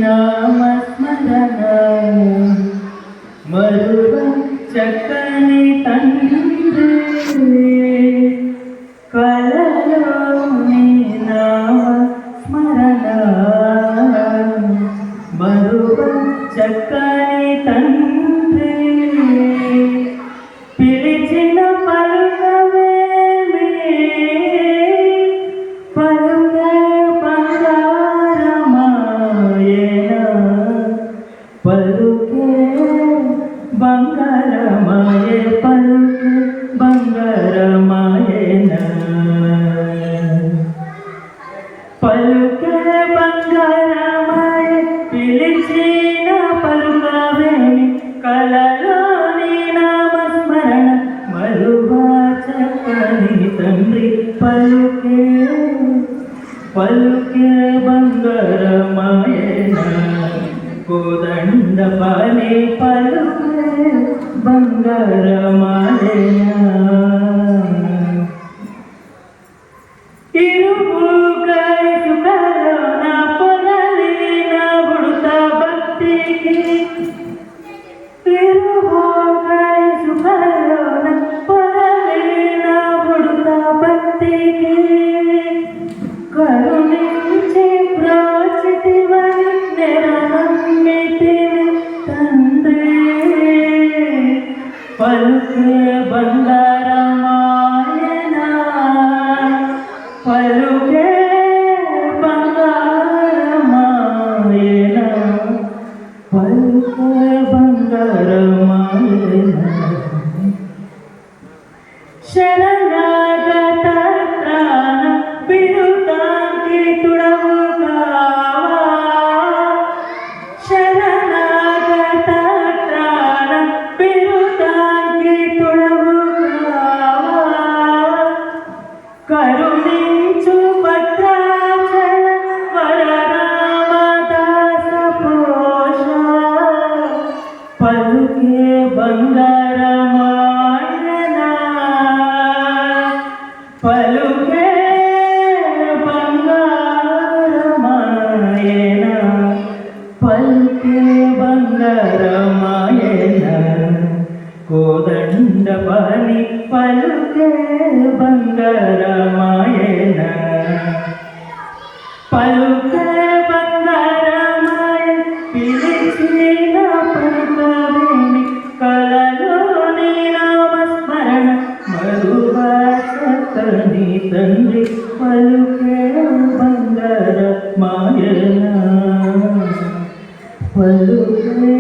నామస్మరణ మరువ చక్కని తండ్రి కలలోని నామస్మరణ మరువ చక్కని తండ్రి పిలిచిన పలుకవేమి పలుకే బంగారమాయే పలుకే బంగారమాయేన పలుకే బంగారమాయే పిలిచిన పలుకవేమి కలలోని నామస్మరణ మరువా చక్కని తండ్రి పలుకే పలుకే బంగారమాయేన కోదండ పాని పలుకే బంగారమాయేన ఇరుముగై సుఖలోన పొనలిన ఉడుత భక్తికి ఇరుముగై సుఖలోన పొనలిన ఉడుత భక్తికి కరుణించి ప్రోచితివని నెరనమ్మితివి తండ్రి పలుకే బంగారమాయన పలుకే బంగారమాయన పలుకే బంగారమాయన శరణాగత త్రాణ బిరుదాంకితుడవు కావా శరణాగత త్రాణ బిరుదాంకితుడవు కావా కరుణించు భద్రాచల వరరామదాస పోష పలుకే బంగారమాయన పలుకే బంగారమాయన పలుకే బంగారమాయన కోదండ పాని పలుకే బంగారమాయన పలుకే బంగారమాయ పిలిచిన పలుకవేమి కలలోని నామస్మరణ మరువా చక్కని తండ్రి పలుకే బంగారమాయన పలుకే